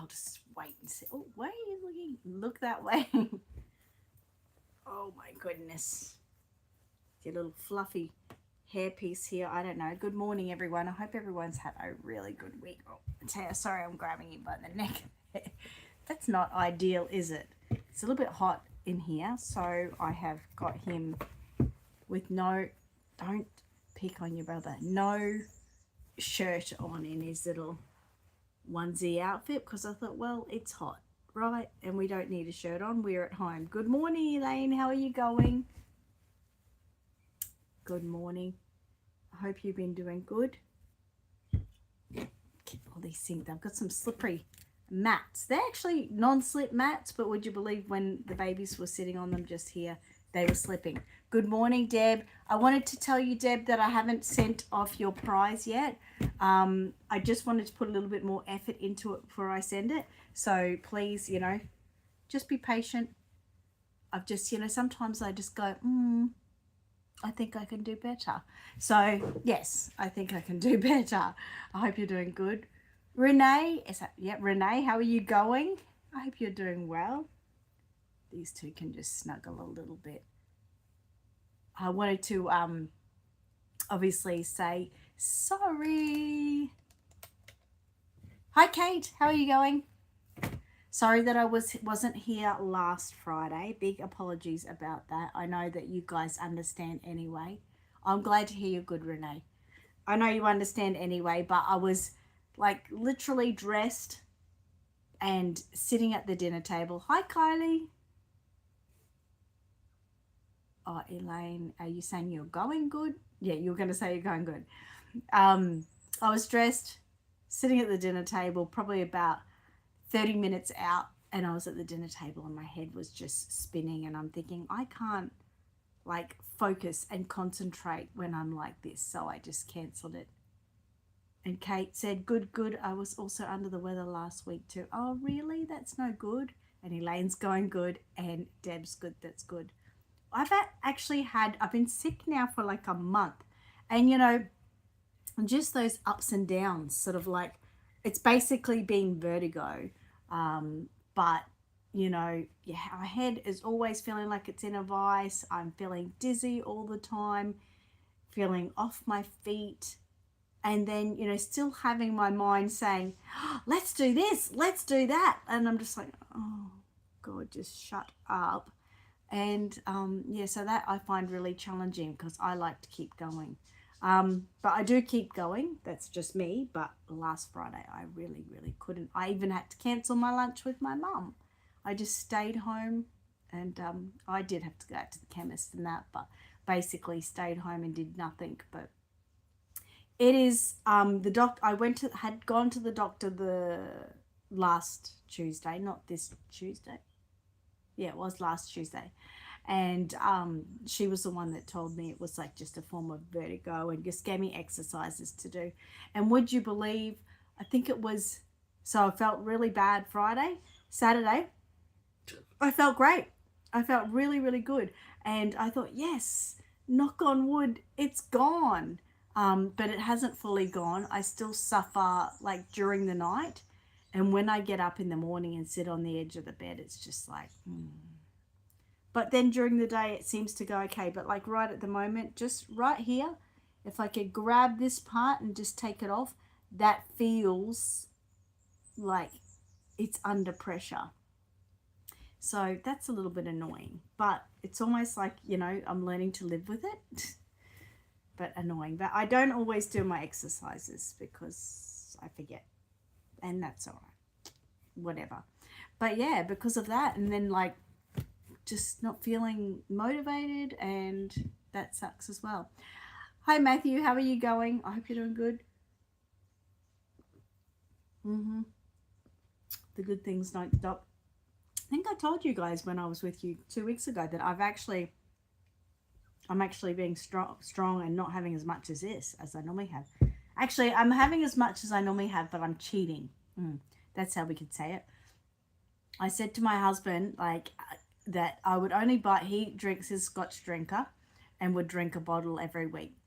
I'll just wait and see. Oh, where are you looking? Look that way. Oh my goodness. Your little fluffy hairpiece here. I don't know. Good morning, everyone. I hope everyone's had a really good week. Oh, Mateo, sorry, I'm grabbing you by the neck. That's not ideal, is it? It's a little bit hot in here, so I have got him with no, don't pick on your brother, no shirt on in his little onesie outfit because I thought, well, it's hot, right? And we don't need a shirt on. We're at home. Good morning, Elaine. How are you going? Good morning. I hope you've been doing good. All these things, they've got some slippery mats. They're actually non-slip mats, but would you believe when the babies were sitting on them just here, they were slipping. Good morning, Deb. I wanted to tell you, Deb, that I haven't sent off your prize yet. I just wanted to put a little bit more effort into it before I send it. So please, just be patient. I've just, sometimes I just go, I think I can do better. So yes, I think I can do better. I hope you're doing good. Renee, Renee, how are you going? I hope you're doing well. These two can just snuggle a little bit. I wanted to obviously say sorry. Hi Kate, how are you going? Sorry that I wasn't here last Friday. Big apologies about that. I know that you guys understand anyway. I'm glad to hear you're good, Renee. I know you understand anyway, but I was like literally dressed and sitting at the dinner table. Hi Kylie. Oh, Elaine, are you saying you're going good? Yeah, you were going to say you're going good. I was dressed, sitting at the dinner table, probably about 30 minutes out, and I was at the dinner table and my head was just spinning and I'm thinking, I can't like focus and concentrate when I'm like this, so I just cancelled it. And Kate said, good. I was also under the weather last week too. Oh, really? That's no good. And Elaine's going good and Deb's good. That's good. I've been sick now for like a month, and just those ups and downs, sort of like it's basically been vertigo, but my head is always feeling like it's in a vice. I'm feeling dizzy all the time, feeling off my feet, and then still having my mind saying, oh, let's do this, let's do that, and I'm just like, oh God, just shut up. And so that I find really challenging because I like to keep going. But I do keep going. That's just me. But last Friday, I really, really couldn't. I even had to cancel my lunch with my mum. I just stayed home, and I did have to go out to the chemist and that, but basically stayed home and did nothing. But it is the doc. Had gone to the doctor the last Tuesday, not this Tuesday. Yeah, it was last Tuesday. And she was the one that told me it was like just a form of vertigo and just gave me exercises to do. And would you believe, I think it was, so I felt really bad Friday. Saturday, I felt great. I felt really, really good. And I thought, yes, knock on wood, it's gone. But it hasn't fully gone. I still suffer like during the night. And when I get up in the morning and sit on the edge of the bed, it's just like, But then during the day, it seems to go okay. But like right at the moment, just right here, if I could grab this part and just take it off, that feels like it's under pressure. So that's a little bit annoying. But it's almost like, I'm learning to live with it. But annoying. But I don't always do my exercises because I forget. And that's all right, whatever. But yeah, because of that, and then like just not feeling motivated, and that sucks as well. Hi Matthew, how are you going? I hope you're doing good. The good things don't stop. I think I told you guys when I was with you 2 weeks ago that I'm actually being strong and not having as much as I normally have. Actually, I'm having as much as I normally have, but I'm cheating. That's how we could say it. I said to my husband, like, that I would only buy, he drinks his Scotch drinker and would drink a bottle every week.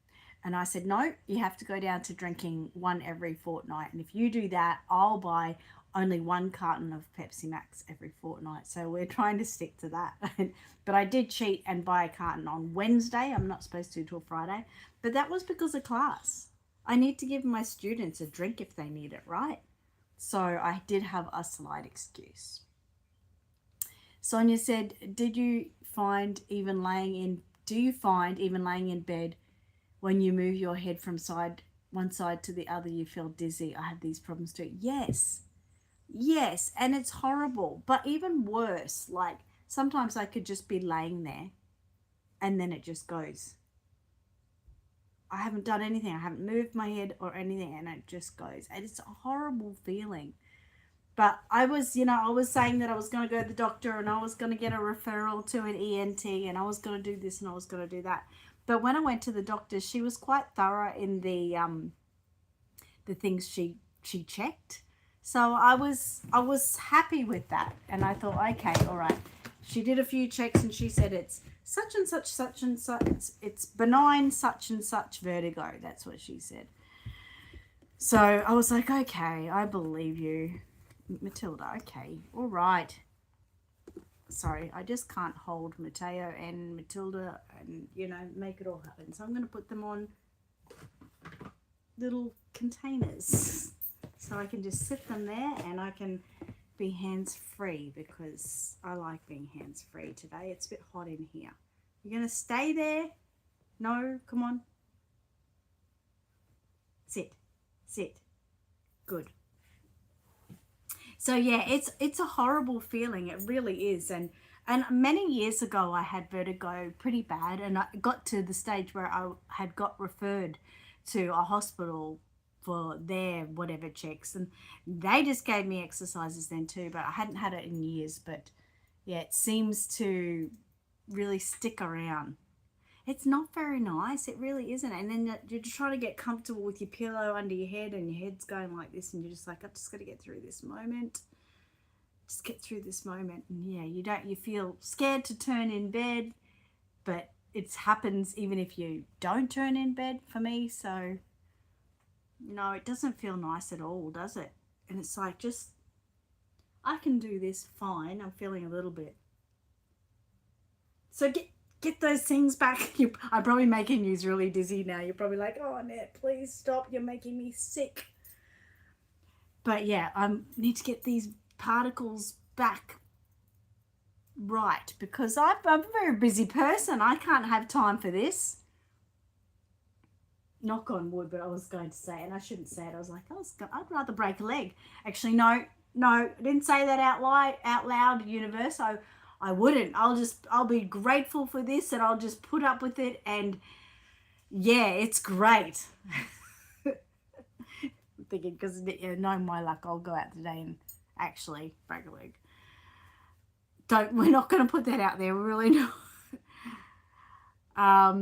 And I said, no, you have to go down to drinking one every fortnight. And if you do that, I'll buy only 1 carton of Pepsi Max every fortnight. So we're trying to stick to that. But I did cheat and buy a carton on Wednesday. I'm not supposed to till Friday. But that was because of class. I need to give my students a drink if they need it, right? So I did have a slight excuse. Sonia said, do you find even laying in bed when you move your head from one side to the other, you feel dizzy? I have these problems too. Yes. Yes, and it's horrible. But even worse, like sometimes I could just be laying there and then it just goes. I haven't done anything. I haven't moved my head or anything and it just goes. And it's a horrible feeling. But I was saying that I was going to go to the doctor and I was going to get a referral to an ENT and I was going to do this and I was going to do that. But when I went to the doctor, she was quite thorough in the things she checked. So I was happy with that. And I thought, okay, all right. She did a few checks and she said it's such and such, it's benign such and such vertigo. That's what she said. So I was like, okay, I believe you, Matilda. Okay, all right. Sorry, I just can't hold Mateo and Matilda and, make it all happen. So I'm going to put them on little containers so I can just sit them there and I can be hands-free because I like being hands-free today. It's a bit hot in here. You're going to stay there? No? Come on. Sit. Good. So yeah, it's a horrible feeling. It really is. And many years ago I had vertigo pretty bad and I got to the stage where I had got referred to a hospital for their whatever checks, and they just gave me exercises then too, but I hadn't had it in years. But yeah, it seems to really stick around. It's not very nice. It really isn't. And then you're just trying to get comfortable with your pillow under your head and your head's going like this and you're just like, I've just got to get through this moment. Just get through this moment. And yeah, you feel scared to turn in bed, but it happens even if you don't turn in bed for me. So no, it doesn't feel nice at all, does it? And it's like, just, I can do this fine. I'm feeling a little bit. So get those things back. I'm probably making you really dizzy now. You're probably like, oh, Annette, please stop. You're making me sick. But yeah, I need to get these particles back right because I'm a very busy person. I can't have time for this. Knock on wood, but I was going to say, and I shouldn't say it. I was like, I'd rather break a leg. Actually, no, I didn't say that out loud, universe. I wouldn't. I'll be grateful for this and I'll just put up with it. And yeah, it's great. I'm thinking, because knowing my luck, I'll go out today and actually break a leg. We're not going to put that out there. We're really not.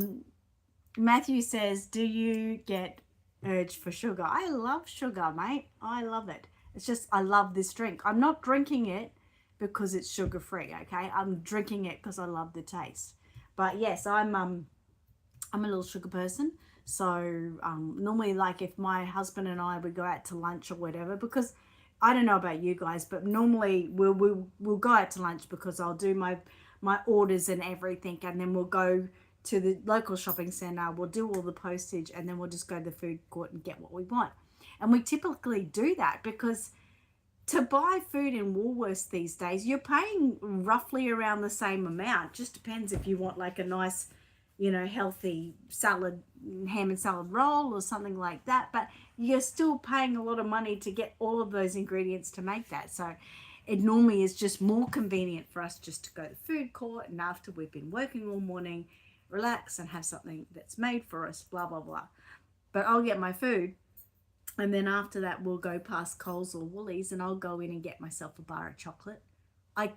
Matthew says, do you get urge for sugar? I love sugar, mate. I love it. It's just, I love this drink. I'm not drinking it because it's sugar free, okay? I'm drinking it because I love the taste. But yes, I'm a little sugar person. So normally, like if my husband and I would go out to lunch or whatever, because I don't know about you guys, but normally we'll go out to lunch because I'll do my orders and everything, and then we'll go to the local shopping centre, we'll do all the postage, and then we'll just go to the food court and get what we want. And we typically do that because to buy food in Woolworths these days, you're paying roughly around the same amount. Just depends if you want like a nice, healthy salad, ham and salad roll or something like that. But you're still paying a lot of money to get all of those ingredients to make that. So it normally is just more convenient for us just to go to the food court, and after we've been working all morning, relax and have something that's made for us, blah, blah, blah. But I'll get my food, and then after that we'll go past Coles or Woolies and I'll go in and get myself a bar of chocolate. I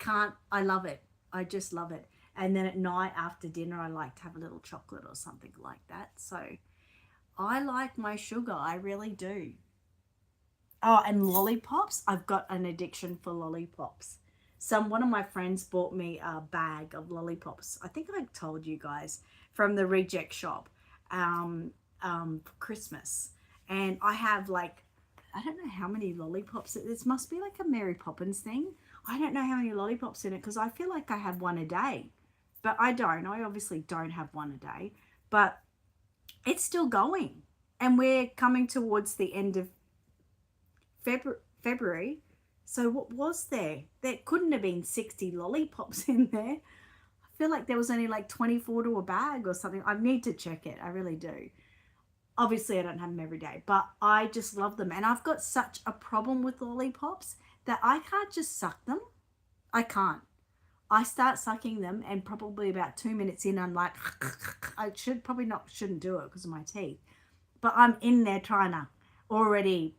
love it. I just love it. And then at night after dinner, I like to have a little chocolate or something like that. So I like my sugar. I really do. Oh, and lollipops. I've got an addiction for lollipops. One of my friends bought me a bag of lollipops. I think I told you guys, from the reject shop for Christmas. And I have like I don't know how many lollipops. This must be like a Mary Poppins thing. I don't know how many lollipops in it because I feel like I have one a day. But I don't. I obviously don't have one a day. But it's still going. And we're coming towards the end of February. So what was there? There couldn't have been 60 lollipops in there. I feel like there was only like 24 to a bag or something. I need to check it. I really do. Obviously, I don't have them every day, but I just love them. And I've got such a problem with lollipops that I can't just suck them. I can't. I start sucking them, and probably about 2 minutes in, I'm like, I shouldn't do it because of my teeth. But I'm in there trying to already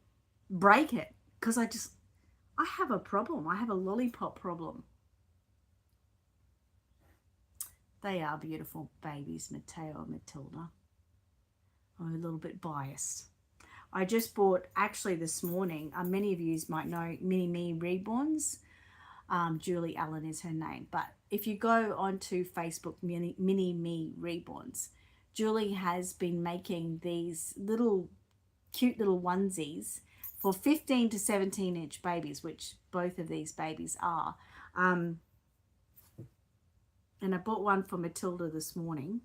break it because I have a problem. I have a lollipop problem. They are beautiful babies, Mateo and Matilda. I'm a little bit biased. I just bought, actually this morning, many of you might know Mini Me Reborns. Julie Allen is her name. But if you go onto Facebook, Mini Me Reborns, Julie has been making these cute little onesies for 15 to 17-inch babies, which both of these babies are. And I bought one for Matilda this morning.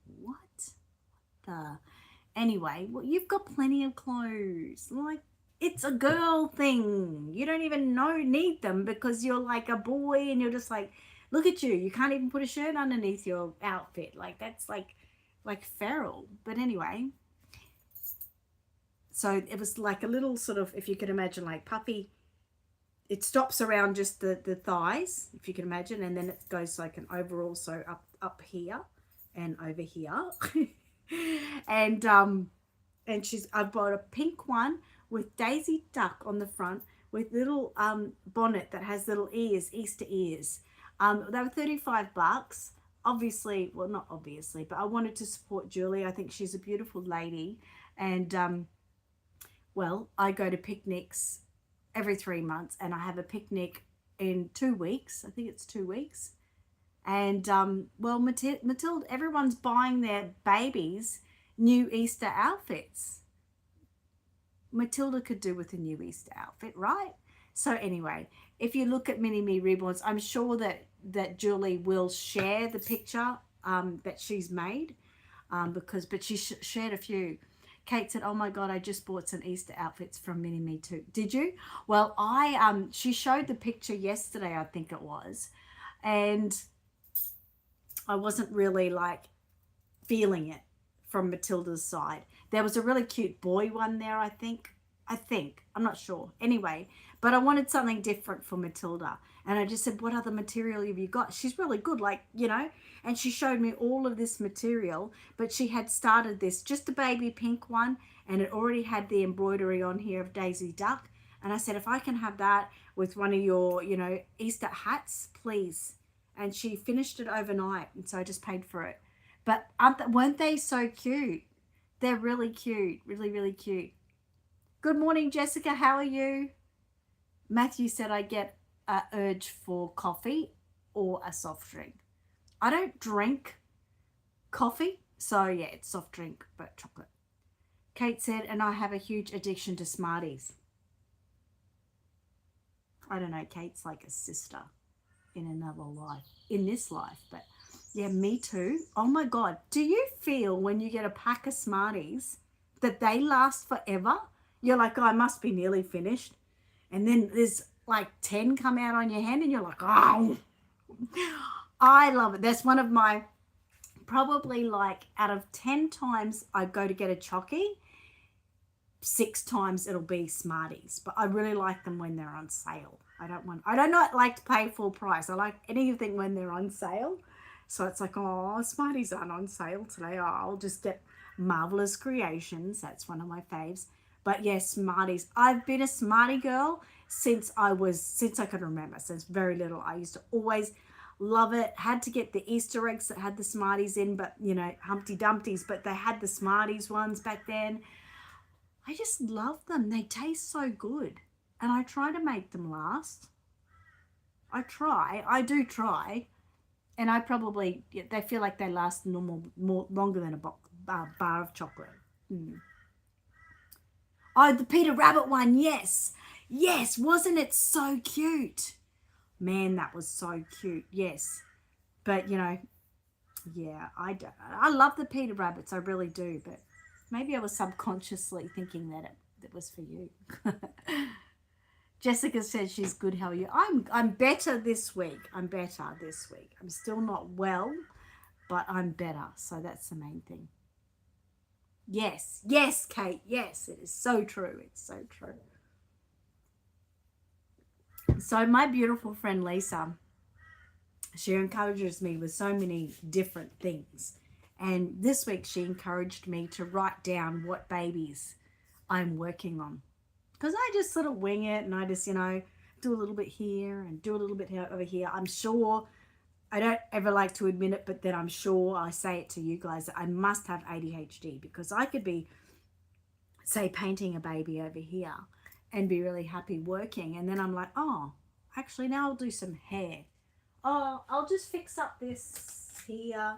What the? Anyway, well, you've got plenty of clothes. Like, it's a girl thing. You don't even need them because you're like a boy and you're just like, look at you. You can't even put a shirt underneath your outfit. Like, that's like feral. But anyway, so it was like a little sort of, if you could imagine, like puffy. It stops around just the thighs, if you can imagine, and then it goes like an overall, so up here and over here. and I've bought a pink one with Daisy Duck on the front with little bonnet that has little ears, Easter ears. They were $35. Obviously, well, not obviously, but I wanted to support Julie. I think she's a beautiful lady. And, well, I go to picnics every 3 months, and I have a picnic in 2 weeks. I think it's 2 weeks. And, well, Matilda, everyone's buying their babies new Easter outfits. Matilda could do with a new Easter outfit, right? So anyway, if you look at Mini Me Reborns, I'm sure that Julie will share the picture that she's made, but she shared a few. Kate said, "Oh my God, I just bought some Easter outfits from Mini Me too." Did you? Well, she showed the picture yesterday, I think it was, and I wasn't really like feeling it from Matilda's side. There was a really cute boy one there, I think. I'm not sure. Anyway, but I wanted something different for Matilda. And I just said, what other material have you got? She's really good, like, and she showed me all of this material, but she had started this, just a baby pink one, and it already had the embroidery on here of Daisy Duck. And I said, if I can have that with one of your, Easter hats, please. And she finished it overnight, and so I just paid for it. But weren't they so cute? They're really cute, really, really cute. Good morning, Jessica. How are you? Matthew said I get an urge for coffee or a soft drink. I don't drink coffee, so yeah, it's soft drink, but chocolate. Kate said, and I have a huge addiction to Smarties. I don't know, Kate's like a sister in another life, in this life, but yeah, me too. Oh my God. Do you feel when you get a pack of Smarties that they last forever? You're like, oh, I must be nearly finished. And then there's like 10 come out on your hand and you're like, oh, I love it. That's one of my, probably like out of 10 times I go to get a Chocky, 6 times it'll be Smarties. But I really like them when they're on sale. I don't not like to pay full price. I like anything when they're on sale. So it's like, oh, Smarties aren't on sale today. Oh, I'll just get Marvelous Creations. That's one of my faves. But yes, Smarties. I've been a Smartie girl since I could remember, since very little. I used to always love it. Had to get the Easter eggs that had the Smarties in, but Humpty Dumpty's, but they had the Smarties ones back then. I just love them. They taste so good. And I try to make them last. I do try. And I probably, they feel like they last more longer than a bar of chocolate. Oh, the Peter Rabbit one. Yes. Yes. Wasn't it so cute? Man, that was so cute. Yes. But, yeah, I love the Peter Rabbits. I really do. But maybe I was subconsciously thinking that it was for you. Jessica says she's good. How are you? I'm better this week. I'm better this week. I'm still not well, but I'm better. So that's the main thing. Yes, yes, Kate. Yes, it is so true. It's so true. So my beautiful friend Lisa, she encourages me with so many different things. And this week she encouraged me to write down what babies I'm working on. Because I just sort of wing it and I just, do a little bit here and do a little bit over here. I'm sure, I don't ever like to admit it, but then I'm sure I say it to you guys that I must have ADHD, because I could be, say, painting a baby over here and be really happy working. And then I'm like, oh, actually, now I'll do some hair. Oh, I'll just fix up this here.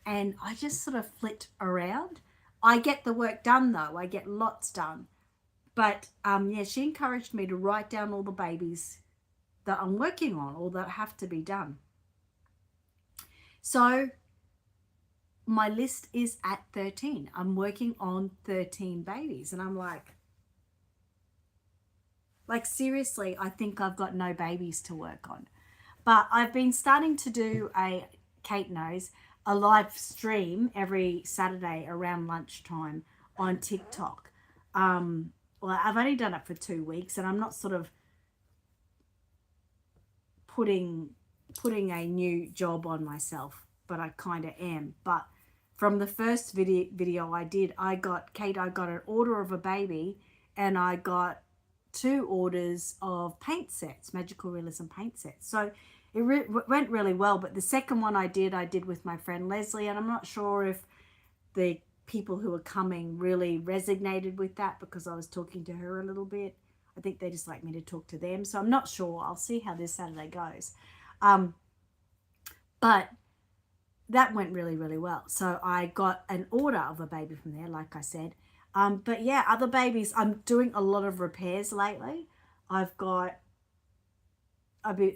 And I just sort of flit around. I get the work done though. I get lots done. But yeah, she encouraged me to write down all the babies that I'm working on or that have to be done. So my list is at 13. I'm working on 13 babies. And I'm like seriously, I think I've got no babies to work on. But I've been starting to do Kate knows, a live stream every Saturday around lunchtime on TikTok. Well, I've only done it for 2 weeks, and I'm not sort of putting a new job on myself, but I kind of am. But from the first video I did, I got an order of a baby, and I got 2 orders of paint sets, magical realism paint sets. So it went really well. But the second one I did with my friend Leslie, and I'm not sure if the people who are coming really resonated with that, because I was talking to her a little bit. I think they just like me to talk to them. So I'm not sure. I'll see how this Saturday goes. But that went really, really well. So I got an order of a baby from there, like I said. But yeah, other babies, I'm doing a lot of repairs lately.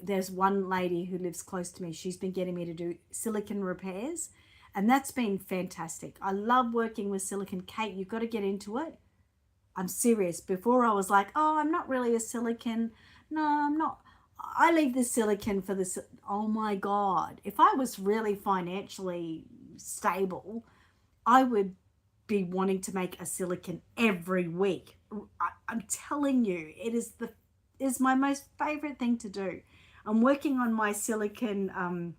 There's one lady who lives close to me. She's been getting me to do silicone repairs, and that's been fantastic. I love working with silicone. Kate, you've got to get into it. I'm serious. Before I was like, oh, I'm not really a silicone. No, I'm not. I leave the silicone for the. Oh my God. If I was really financially stable, I would be wanting to make a silicone every week. I'm telling you, it is my most favorite thing to do. I'm working on my silicone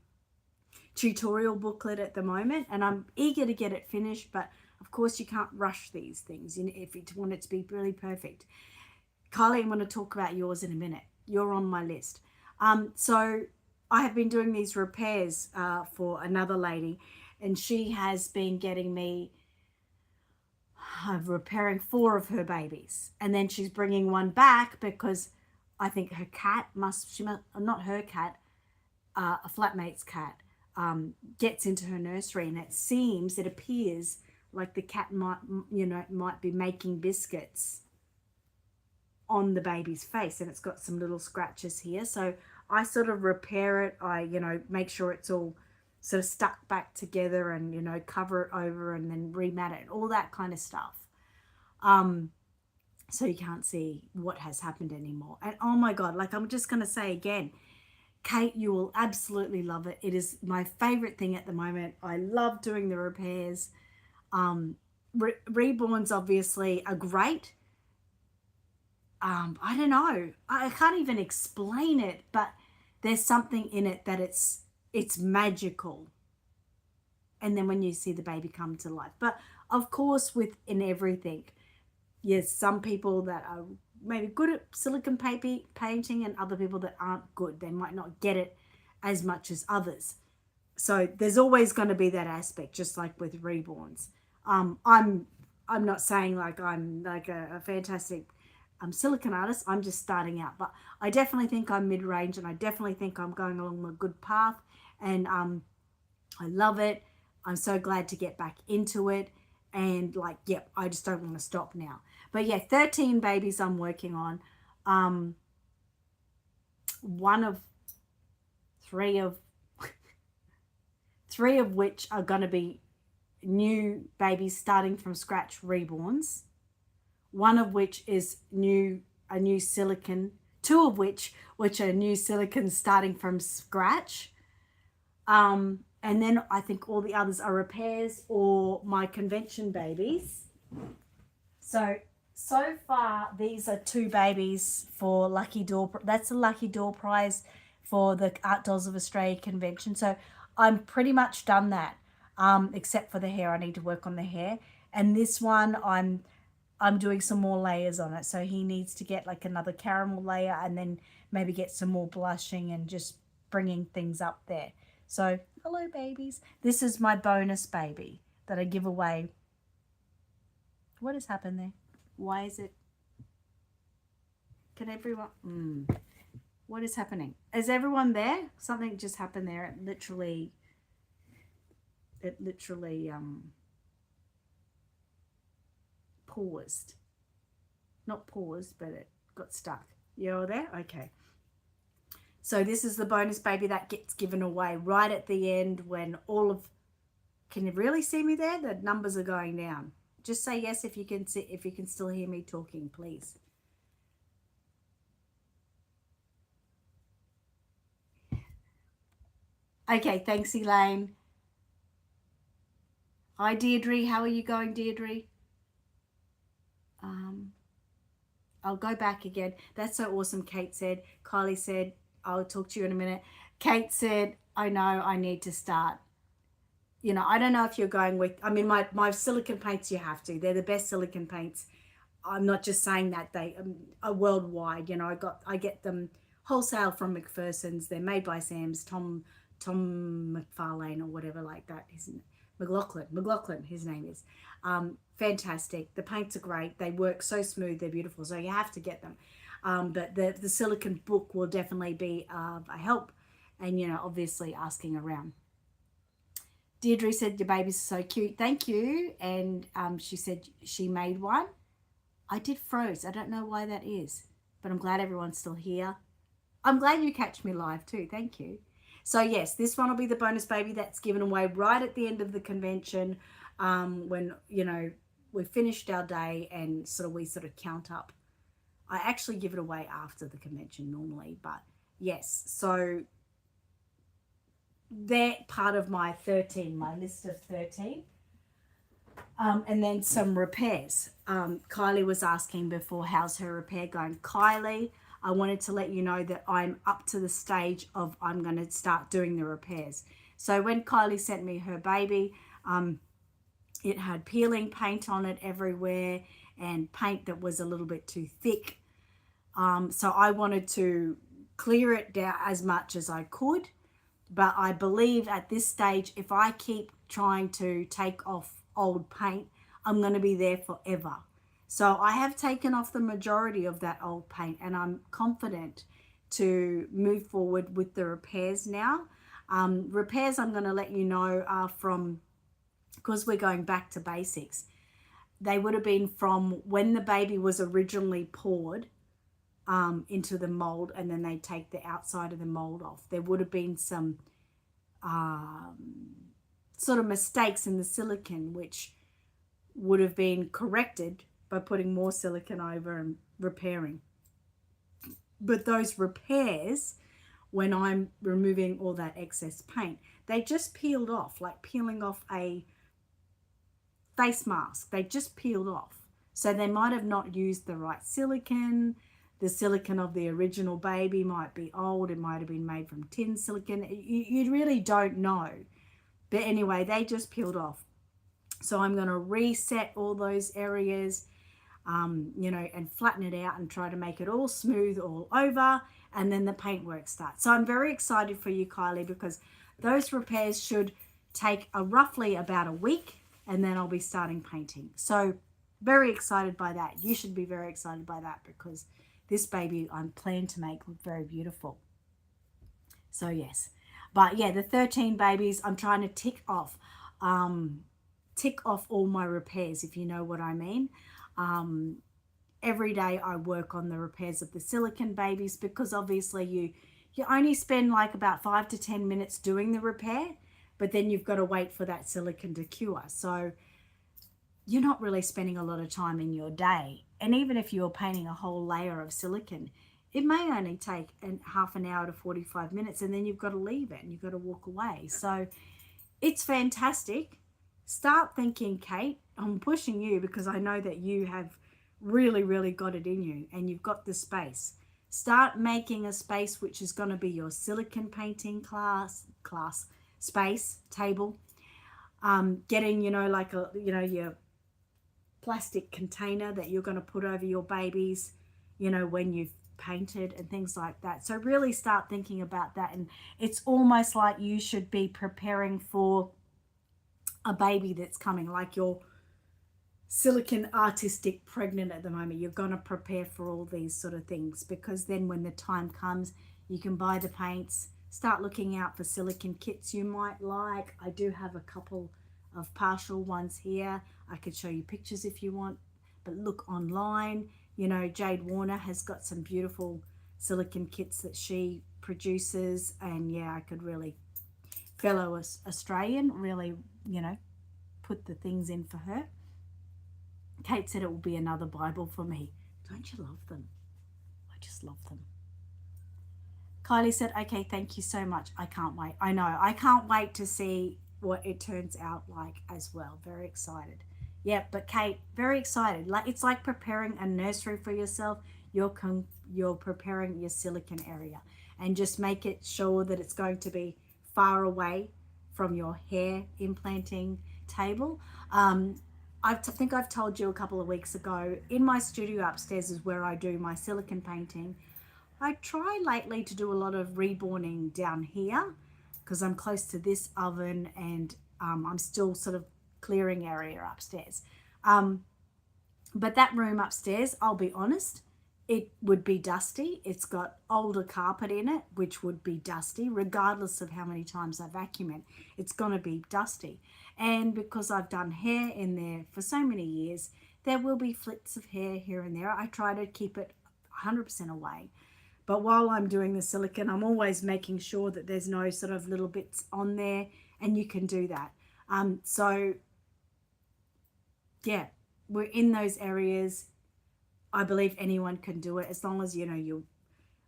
tutorial booklet at the moment, and I'm eager to get it finished, but of course you can't rush these things if you want it to be really perfect. Kylie, I'm going to talk about yours in a minute. You're on my list. So I have been doing these repairs for another lady, and she has been getting me repairing 4 of her babies, and then she's bringing one back because I think her cat not her cat, a flatmate's cat, gets into her nursery, and it appears like the cat might be making biscuits on the baby's face, and it's got some little scratches here. So I sort of repair it. I make sure it's all sort of stuck back together, and cover it over, and then remat it, all that kind of stuff. So you can't see what has happened anymore. And oh my God, like I'm just going to say again, Kate, you will absolutely love it. It is my favorite thing at the moment. I love doing the repairs. Reborns obviously are great. I don't know. I can't even explain it, but there's something in it that it's magical. And then when you see the baby come to life. But of course, in everything, yes, some people that are maybe good at silicone painting and other people that aren't good. They might not get it as much as others. So there's always going to be that aspect, just like with reborns. I'm not saying like I'm like a fantastic silicone artist. I'm just starting out, but I definitely think I'm mid-range, and I definitely think I'm going along a good path, and I love it. I'm so glad to get back into it, and I just don't want to stop now. But yeah, 13 babies I'm working on. One of three of three of which are going to be new babies starting from scratch, reborns. One of which is a new silicon. Two of which are new silicon starting from scratch. And then I think all the others are repairs or my convention babies. So far, these are two babies for Lucky Door. That's a Lucky Door prize for the Art Dolls of Australia convention. So I'm pretty much done that, except for the hair. I need to work on the hair. And this one, I'm doing some more layers on it. So he needs to get like another caramel layer and then maybe get some more blushing and just bringing things up there. So hello, babies. This is my bonus baby that I give away. What has happened there? Why is it? Can everyone? What is happening? Is everyone there? Something just happened there. It literally paused. Not paused, but it got stuck. You're there? Okay. So this is the bonus baby that gets given away right at the end when all of... Can you really see me there? The numbers are going down. Just say yes if you can see, if you can still hear me talking, please. Okay, thanks, Elaine. Hi, Deirdre. How are you going, Deirdre? I'll go back again. That's so awesome, Kate said. Kylie said, I'll talk to you in a minute. Kate said, I know I need to start. You know, I don't know if you're going with, I mean, my silicone paints, you have to. They're the best silicone paints. I'm not just saying that, they are worldwide. You know, I get them wholesale from McPherson's. They're made by Sam's, Tom McFarlane or whatever like that. McLaughlin, his name is. Fantastic. The paints are great. They work so smooth. They're beautiful. So you have to get them. But the silicone book will definitely be a help. And, you know, obviously asking around. Deirdre said, your baby's so cute. Thank you. And she said she made one. I did froze. I don't know why that is. But I'm glad everyone's still here. I'm glad you catch me live too. Thank you. So, yes, this one will be the bonus baby that's given away right at the end of the convention when, you know, we've finished our day and we sort of count up. I actually give it away after the convention normally. But, yes, so... they're part of my list of 13. And then some repairs. Kylie was asking before, how's her repair going? Kylie, I wanted to let you know that I'm up to the stage of I'm going to start doing the repairs. So when Kylie sent me her baby, it had peeling paint on it everywhere and paint that was a little bit too thick. So I wanted to clear it down as much as I could. But I believe at this stage, if I keep trying to take off old paint, I'm going to be there forever. So I have taken off the majority of that old paint and I'm confident to move forward with the repairs now. Repairs, I'm going to let you know, are from, because we're going back to basics, they would have been from when the baby was originally poured into the mold, and then they take the outside of the mold off. There would have been some sort of mistakes in the silicone, which would have been corrected by putting more silicone over and repairing. But those repairs, when I'm removing all that excess paint, they just peeled off, like peeling off a face mask. They just peeled off. So they might have not used the right silicone. The silicone of the original baby might be old. It might have been made from tin silicone. You really don't know. But anyway, they just peeled off. So I'm going to reset all those areas, you know, and flatten it out and try to make it all smooth all over. And then the paintwork starts. So I'm very excited for you, Kylie, because those repairs should take roughly about a week. And then I'll be starting painting. So very excited by that. You should be very excited by that because this baby I'm planning to make look very beautiful. So yes, but yeah, the 13 babies I'm trying to tick off all my repairs, if you know what I mean. every day I work on the repairs of the silicone babies, because obviously you only spend like about 5 to 10 minutes doing the repair, but then you've got to wait for that silicone to cure. So you're not really spending a lot of time in your day. And even if you're painting a whole layer of silicone, it may only take half an hour to 45 minutes, and then you've got to leave it and you've got to walk away. So it's fantastic. Start thinking, Kate. I'm pushing you because I know that you have really, really got it in you and you've got the space. Start making a space which is going to be your silicone painting class space, table. Getting, like your plastic container that you're going to put over your babies, when you've painted and things like that. So really start thinking about that. And it's almost like you should be preparing for a baby that's coming, like you're silicone artistic pregnant at the moment. You're going to prepare for all these sort of things, because then when the time comes, you can buy the paints, start looking out for silicone kits you might like. I do have a couple of partial ones here. I could show you pictures if you want, but look online. Jade Warner has got some beautiful silicone kits that she produces, and yeah, I could really, fellow Australian, really, put the things in for her. Kate said it will be another Bible for me. Don't you love them? I just love them. Kylie said, okay, thank you so much. I can't wait. I know. I can't wait to see what it turns out like as well. Very excited. Yeah, but Kate, very excited. It's like preparing a nursery for yourself. You're preparing your silicone area, and just make it sure that it's going to be far away from your hair implanting table. I think I've told you a couple of weeks ago, in my studio upstairs is where I do my silicone painting. I try lately to do a lot of reborning down here because I'm close to this oven, and I'm still sort of clearing area upstairs. But that room upstairs, I'll be honest, it would be dusty. It's got older carpet in it, which would be dusty regardless of how many times I vacuum it. It's going to be dusty. And because I've done hair in there for so many years, there will be flicks of hair here and there. I try to keep it 100% away. But while I'm doing the silicone, I'm always making sure that there's no sort of little bits on there, and you can do that. So yeah, we're in those areas. I believe anyone can do it, as long as,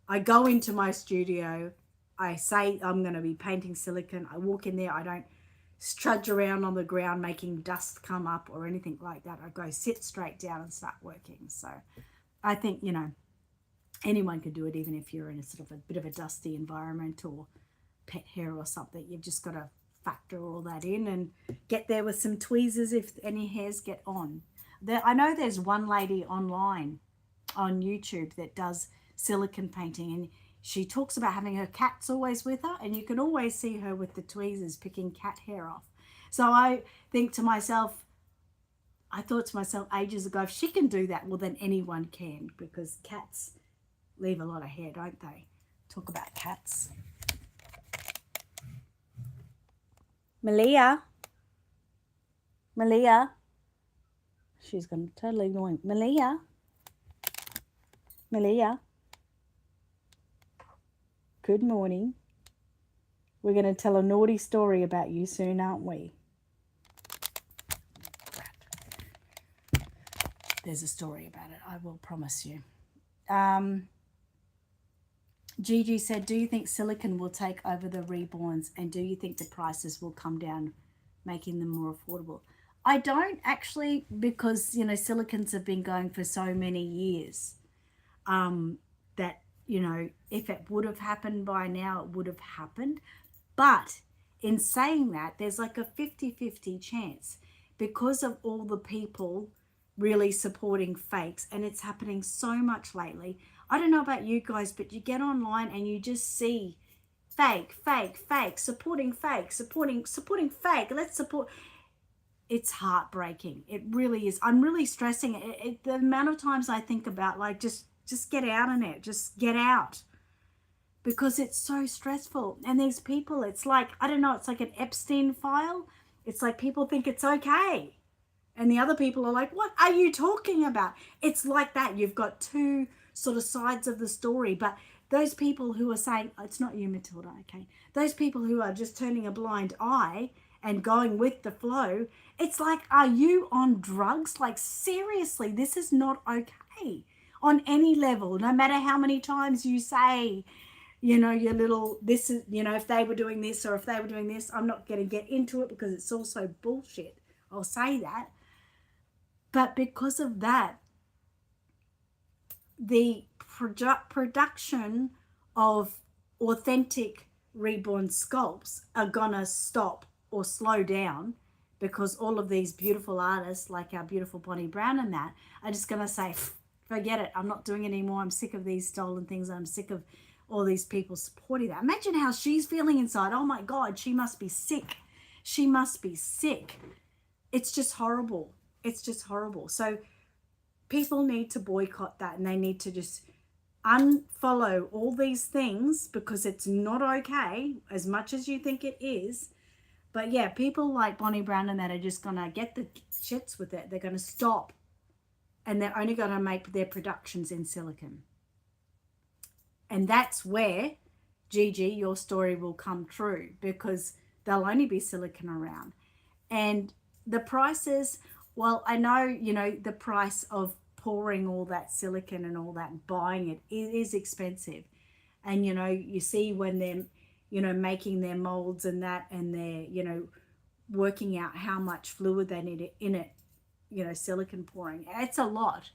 I go into my studio, I say I'm going to be painting silicone. I walk in there, I don't trudge around on the ground making dust come up or anything like that. I go sit straight down and start working. So I think, anyone can do it, even if you're in a sort of a bit of a dusty environment or pet hair or something. You've just got to factor all that in and get there with some tweezers if any hairs get on. I know there's one lady online on YouTube that does silicone painting, and she talks about having her cats always with her, and you can always see her with the tweezers picking cat hair off. So I thought to myself ages ago, if she can do that, well then anyone can, because cats leave a lot of hair, don't they? Talk about cats. Malia. She's going to totally annoy me. Malia. Good morning. We're going to tell a naughty story about you soon, aren't we? There's a story about it, I will promise you. Gigi said, do you think silicone will take over the Reborns, and do you think the prices will come down, making them more affordable? I don't actually, because, silicones have been going for so many years that, if it would have happened by now, it would have happened. But in saying that, there's like a 50-50 chance, because of all the people really supporting fakes, and it's happening so much lately. I don't know about you guys, but you get online and you just see fake, supporting fake. Let's support. It's heartbreaking. It really is. I'm really stressing it. The amount of times I think about, like, just get out on it. Just get out. Because it's so stressful. And these people, it's like, I don't know, it's like an Epstein file. It's like people think it's okay. And the other people are like, what are you talking about? It's like that. You've got two sort of sides of the story. But those people who are saying, oh, it's not you, Matilda, okay? Those people who are just turning a blind eye and going with the flow, it's like, are you on drugs? Like, seriously, this is not okay on any level, no matter how many times you say, you know, your little, this is, you know, if they were doing this or if they were doing this. I'm not going to get into it because it's also bullshit. I'll say that. But because of that, the production of authentic reborn sculpts are gonna stop or slow down, because all of these beautiful artists like our beautiful Bonnie Brown and that are just gonna say, forget it, I'm not doing it anymore, I'm sick of these stolen things, I'm sick of all these people supporting that. Imagine how she's feeling inside. Oh my God, she must be sick. She must be sick. It's just horrible. It's just horrible. So people need to boycott that, and they need to just unfollow all these things, because it's not okay as much as you think it is. But yeah, people like Bonnie Brown and that are just going to get the shits with it. They're going to stop, and they're only going to make their productions in silicon. And that's where, Gigi, your story will come true, because there'll only be silicon around. And the prices, well, I know, you know, the price of pouring all that silicon and all that and buying it, it is expensive. And, you know, you see when they're, you know, making their molds and that, and they're, you know, working out how much fluid they need in it, you know, silicon pouring. It's a lot,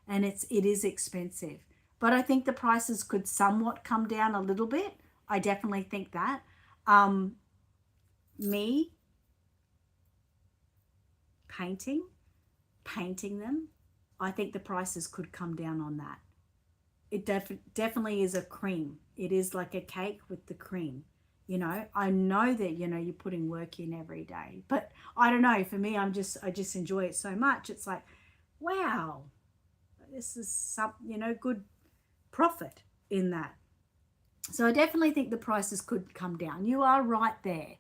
and it is expensive. But I think the prices could somewhat come down a little bit. I definitely think that. Me painting them, I think the prices could come down on that. It definitely is a cream. It is like a cake with the cream. You know, I know that, you know, you're putting work in every day, but I don't know, for me, I just enjoy it so much. It's like, wow, this is some, you know, good profit in that. So I definitely think the prices could come down. You are right there.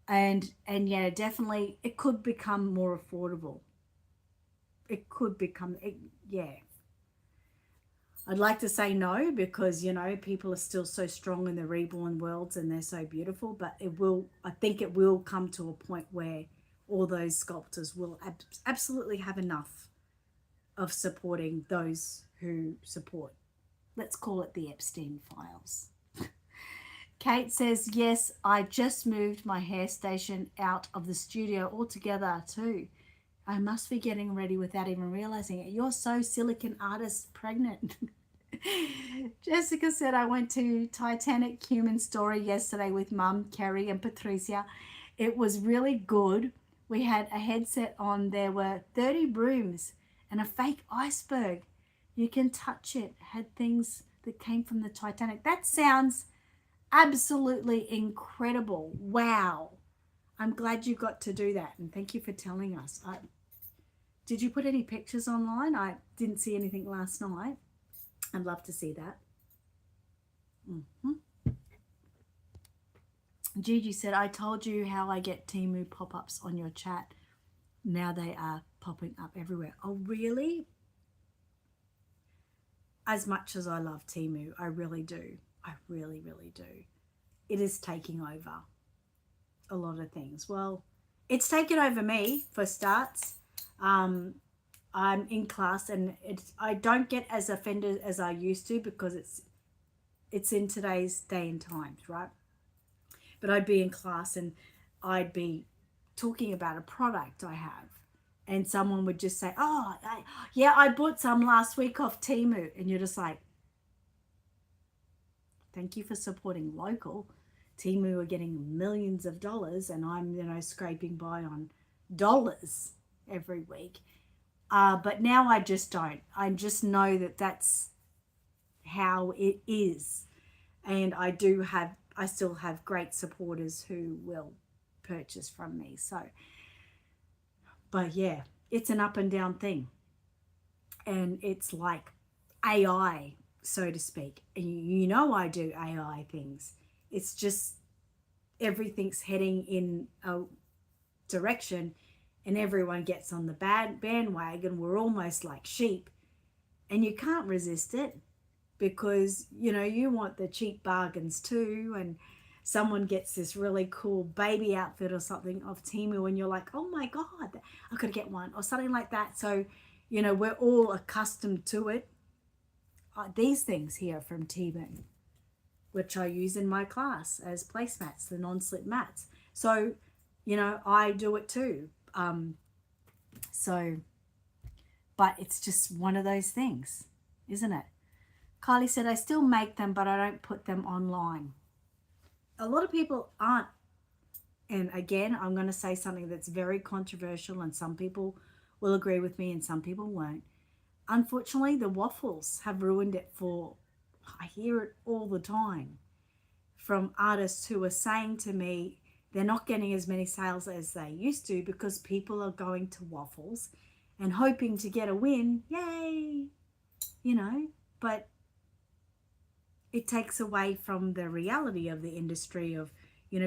And yeah, definitely it could become more affordable. It could become, yeah. I'd like to say no, because, you know, people are still so strong in the reborn worlds and they're so beautiful, but I think it will come to a point where all those sculptors will absolutely have enough of supporting those who support. Let's call it the Epstein files. Kate says, yes, I just moved my hair station out of the studio altogether too. I must be getting ready without even realizing it. You're so silicon artist pregnant. Jessica said, I went to Titanic Human Story yesterday with Mum, Kerry and Patricia. It was really good. We had a headset on. There were 30 rooms and a fake iceberg. You can touch it. Had things that came from the Titanic. That sounds absolutely incredible. Wow. I'm glad you got to do that, and thank you for telling us. Did you put any pictures online? I didn't see anything last night. I'd love to see that. Gigi said, I told you how I get Temu pop-ups on your chat. Now they are popping up everywhere. Oh, really? As much as I love Temu, I really do. I really, really do. It is taking over a lot of things. Well, it's taken over me for starts. I'm in class, and I don't get as offended as I used to, because it's in today's day and times, right? But I'd be in class and I'd be talking about a product I have, and someone would just say, oh, yeah, I bought some last week off Temu. And you're just like, thank you for supporting local. Temu are getting millions of dollars, and I'm, you know, scraping by on dollars every week. But now I just don't. I just know that that's how it is. And I still have great supporters who will purchase from me. So, but yeah, it's an up and down thing. And it's like AI, so to speak. And you know I do AI things. It's just everything's heading in a direction, and everyone gets on the bandwagon. We're almost like sheep, and you can't resist it because you want the cheap bargains too. And someone gets this really cool baby outfit or something off Temu, and you're like, oh my god, I could get one or something like that. So we're all accustomed to it. These things here from Temu, which I use in my class as placemats, the non-slip mats. So I do it too. So but it's just one of those things, isn't it? Kylie said, I still make them, but I don't put them online. A lot of people aren't. And again, I'm going to say something that's very controversial, and some people will agree with me and some people won't. Unfortunately, the waffles have ruined it I hear it all the time from artists who are saying to me they're not getting as many sales as they used to because people are going to waffles and hoping to get a win. Yay! But it takes away from the reality of the industry of,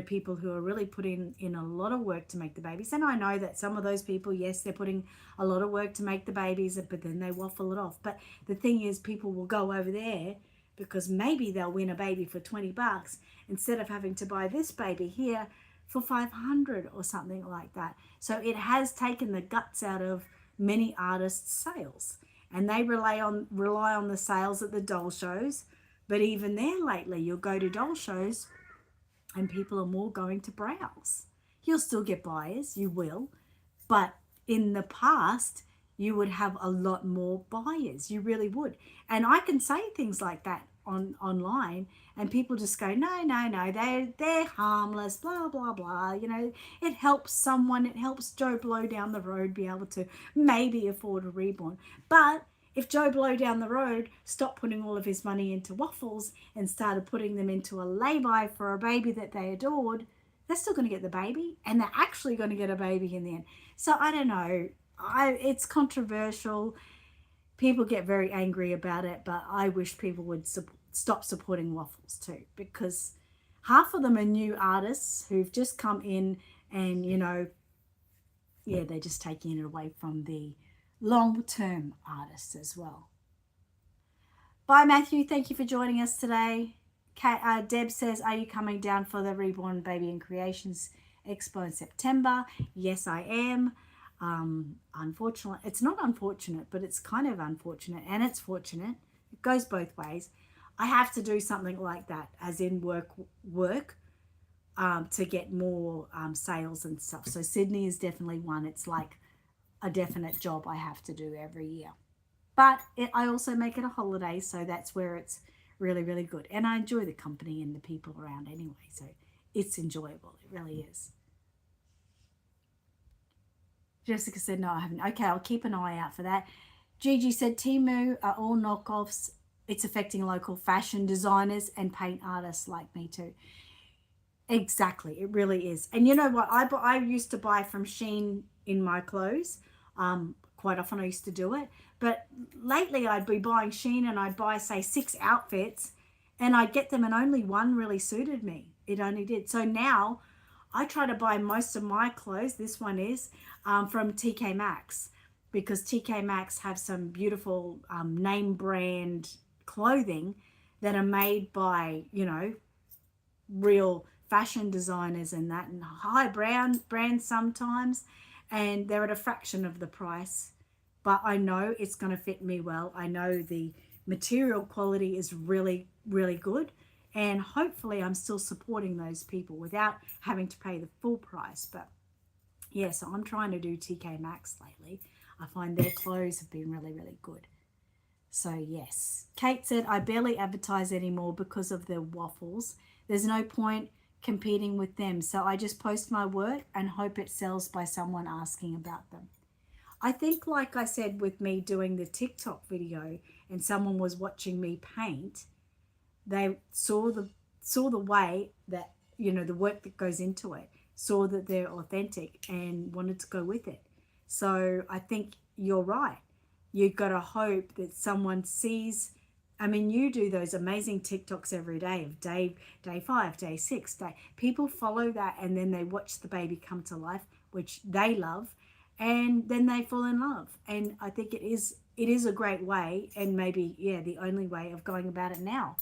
people who are really putting in a lot of work to make the babies. And I know that some of those people, yes, they're putting a lot of work to make the babies, but then they waffle it off. But the thing is, people will go over there because maybe they'll win a baby for $20 instead of having to buy this baby here for $500 or something like that. So it has taken the guts out of many artists' sales, and they rely on the sales at the doll shows. But even there lately, you'll go to doll shows and people are more going to browse. You'll still get buyers, you will, but in the past, you would have a lot more buyers. You really would. And I can say things like that online, and people just go, no, they're harmless, blah, blah, blah. It helps someone, it helps Joe Blow down the road be able to maybe afford a Reborn. But if Joe Blow down the road stopped putting all of his money into waffles and started putting them into a lay-by for a baby that they adored, they're still going to get the baby, and they're actually going to get a baby in the end. So I don't know. It's controversial. People get very angry about it, but I wish people would stop supporting waffles too, because half of them are new artists who've just come in and, they're just taking it away from the long-term artists as well. Bye, Matthew. Thank you for joining us today. Deb says, are you coming down for the Reborn Baby and Creations Expo in September? Yes, I am. Unfortunately, it's not unfortunate, but it's kind of unfortunate, and it's fortunate. It goes both ways. I have to do something like that, as in work to get more sales and stuff. So Sydney is definitely one. It's like a definite job I have to do every year. But I also make it a holiday, so that's where it's really, really good. And I enjoy the company and the people around anyway, so it's enjoyable. It really is. Jessica said, no, I haven't. Okay, I'll keep an eye out for that. Gigi said, Temu are all knockoffs. It's affecting local fashion designers and paint artists like me too. Exactly, it really is. And you know what? I used to buy from Shein in my clothes. Quite often I used to do it. But lately I'd be buying Shein and I'd buy, say, 6 outfits and I'd get them and only one really suited me. It only did. So now I try to buy most of my clothes, this one is, from TK Maxx, because TK Maxx have some beautiful name brand clothing that are made by, real fashion designers and that, and high brands sometimes, and they're at a fraction of the price. But I know it's going to fit me well. I know the material quality is really, really good. And hopefully I'm still supporting those people without having to pay the full price. But yeah, so I'm trying to do TK Maxx lately. I find their clothes have been really, really good. So yes. Kate said, I barely advertise anymore because of the waffles. There's no point competing with them. So I just post my work and hope it sells by someone asking about them. I think, like I said, with me doing the TikTok video and someone was watching me paint, they saw the way that, the work that goes into it, saw that they're authentic and wanted to go with it. So I think you're right. You've got to hope that someone sees. I mean, you do those amazing TikToks every day of day 5, day 6, day. People follow that and then they watch the baby come to life, which they love. and then they fall in love. And I think it is a great way, and maybe, yeah, the only way of going about it now,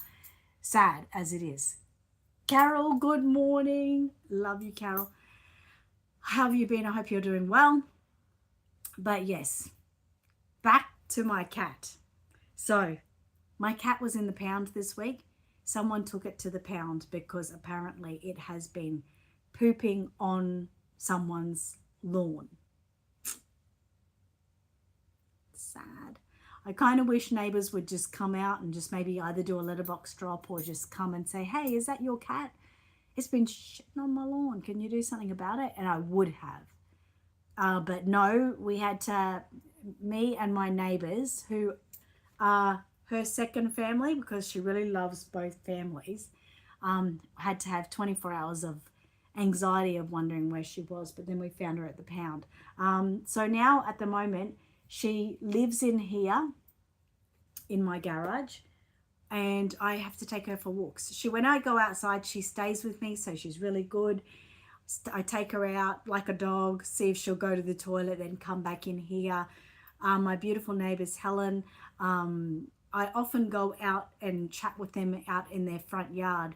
sad as it is. Carol, good morning. Love you, Carol. How have you been? I hope you're doing well. But yes, back to my cat. So, my cat was in the pound this week. Someone took it to the pound because apparently it has been pooping on someone's lawn. Sad. I kind of wish neighbors would just come out and just maybe either do a letterbox drop or just come and say, hey, is that your cat? It's been shitting on my lawn. Can you do something about it? And I would have. But no, we had to, me and my neighbors, who are her second family, because she really loves both families, had to have 24 hours of anxiety of wondering where she was. But then we found her at the pound. So now at the moment, she lives in here in my garage, and I have to take her for walks. When I go outside, she stays with me, so she's really good. I take her out like a dog, see if she'll go to the toilet, then come back in here. My beautiful neighbours, Helen, I often go out and chat with them out in their front yard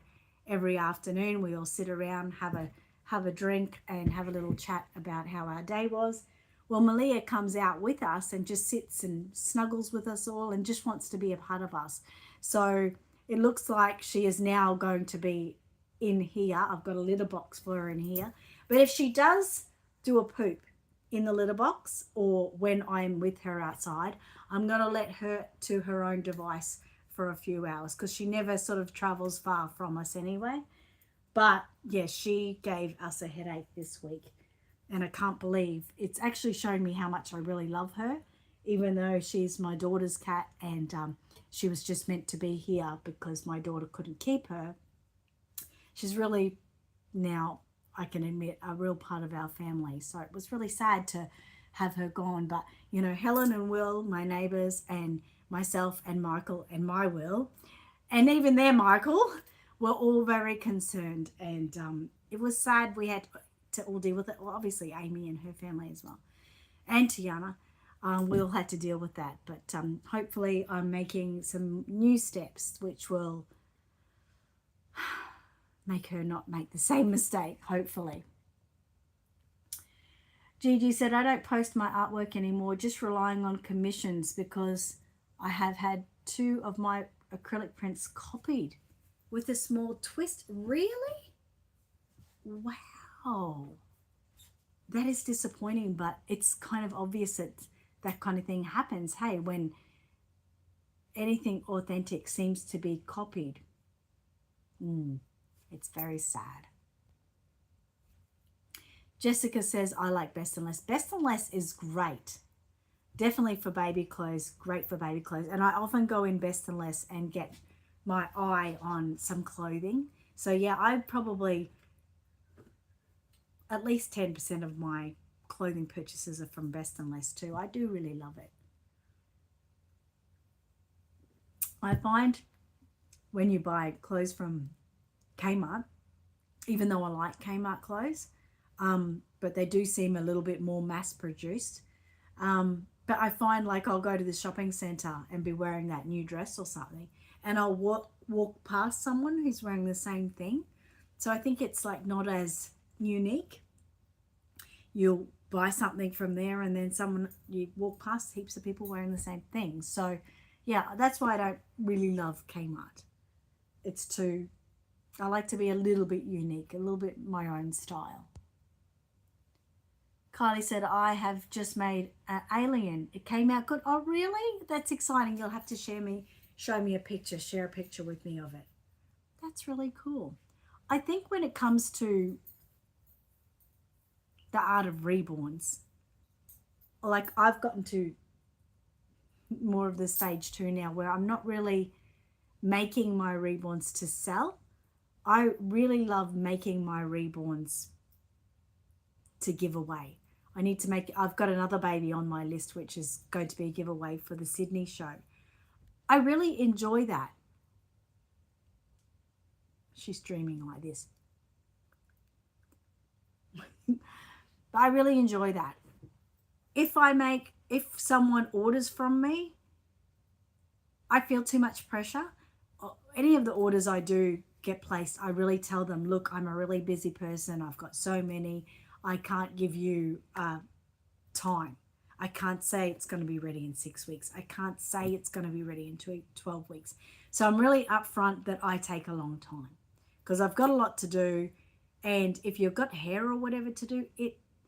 every afternoon. We all sit around, have a drink, and have a little chat about how our day was. Well, Malia comes out with us and just sits and snuggles with us all and just wants to be a part of us. So it looks like she is now going to be in here. I've got a litter box for her in here. But if she does do a poop in the litter box or when I'm with her outside, I'm going to let her to her own device for a few hours, because she never sort of travels far from us anyway. But yes, she gave us a headache this week. And I can't believe it's actually shown me how much I really love her, even though she's my daughter's cat, and she was just meant to be here because my daughter couldn't keep her. She's really, now I can admit, a real part of our family. So it was really sad to have her gone. But, you know, Helen and Will, my neighbours, and myself and Michael and my Will, and even their Michael, were all very concerned. And it was sad. We had to all deal with it. Well, obviously Amy and her family as well, and Tiana. We all had to deal with that. But hopefully I'm making some new steps which will make her not make the same mistake, hopefully. Gigi said, I don't post my artwork anymore, just relying on commissions because I have had 2 of my acrylic prints copied with a small twist. Really? Wow. That is disappointing, but it's kind of obvious that that kind of thing happens. Hey, when anything authentic seems to be copied. It's very sad. Jessica says, I like Best and Less. Best and Less is great. Definitely for baby clothes, great for baby clothes. And I often go in Best and Less and get my eye on some clothing. So yeah, I probably, at least 10% of my clothing purchases are from Best and Less too. I do really love it. I find when you buy clothes from Kmart, even though I like Kmart clothes, but they do seem a little bit more mass produced. But I find, like, I'll go to the shopping centre and be wearing that new dress or something, and I'll walk past someone who's wearing the same thing. So I think it's like not as unique. You'll buy something from there and then you walk past heaps of people wearing the same thing. So yeah, that's why I don't really love Kmart. I like to be a little bit unique, a little bit my own style. Kylie said, I have just made an alien. It came out good. Oh, really? That's exciting. You'll have to share a picture with me of it. That's really cool. I think when it comes to the art of reborns, like, I've gotten to more of the stage 2 now where I'm not really making my reborns to sell. I really love making my reborns to give away. I've got another baby on my list which is going to be a giveaway for the Sydney show. I really enjoy that. She's dreaming like this. I really enjoy that. if someone orders from me, I feel too much pressure. Any of the orders I do get placed, I really tell them, look, I'm a really busy person. I've got so many. I can't give you time. I can't say it's going to be ready in 6 weeks. I can't say it's going to be ready in 12 weeks. So I'm really upfront that I take a long time because I've got a lot to do. And if you've got hair or whatever to do,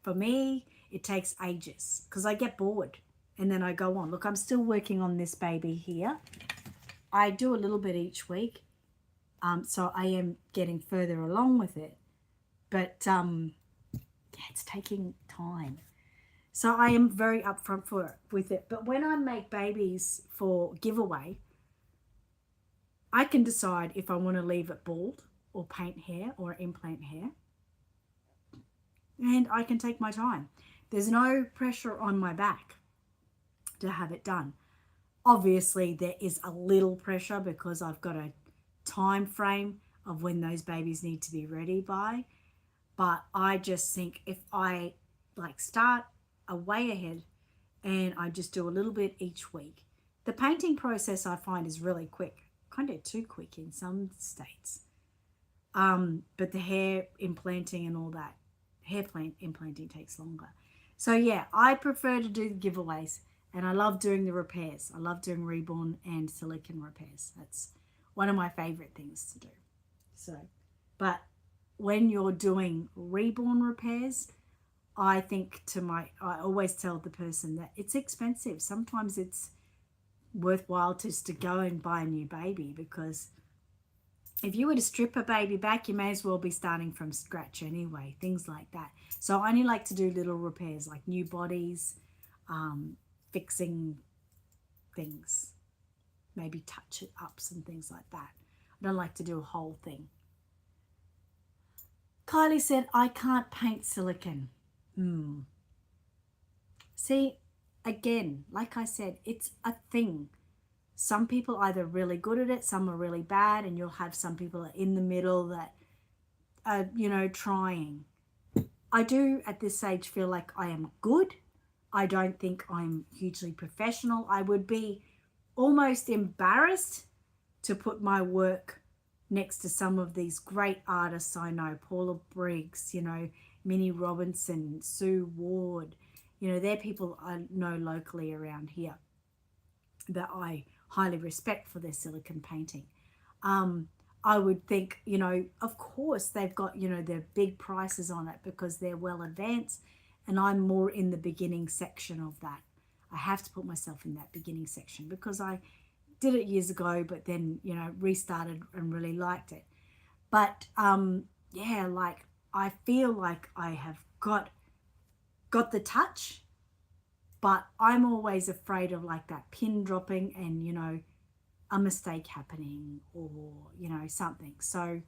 for me, it takes ages because I get bored and then I go on. Look, I'm still working on this baby here. I do a little bit each week. So I am getting further along with it. But it's taking time. So I am very upfront with it. But when I make babies for giveaway, I can decide if I want to leave it bald or paint hair or implant hair. And I can take my time. There's no pressure on my back to have it done. Obviously, there is a little pressure because I've got a time frame of when those babies need to be ready by. But I just think if I start a way ahead and I just do a little bit each week, the painting process I find is really quick, kind of too quick in some states. But the hair implanting and all that, implanting takes longer. So yeah, I prefer to do the giveaways and I love doing the repairs. I love doing Reborn and silicone repairs. That's one of my favorite things to do. So, but when you're doing Reborn repairs, I always tell the person that it's expensive. Sometimes it's worthwhile just to go and buy a new baby because if you were to strip a baby back, you may as well be starting from scratch anyway, things like that. So I only like to do little repairs like new bodies, fixing things, maybe touch it ups and things like that. I don't like to do a whole thing. Kylie said, I can't paint silicone. See, again, like I said, it's a thing. Some people are either really good at it, some are really bad, and you'll have some people in the middle that are, trying. I do at this stage feel like I am good. I don't think I'm hugely professional. I would be almost embarrassed to put my work next to some of these great artists I know, Paula Briggs, Minnie Robinson, Sue Ward. They're people I know locally around here that I highly respect for their silicone painting. I would think, of course they've got, their big prices on it because they're well advanced, and I'm more in the beginning section of that. I have to put myself in that beginning section because I did it years ago, but then, restarted and really liked it. But I feel like I have got the touch, but I'm always afraid of that pin dropping and, a mistake happening or, something. So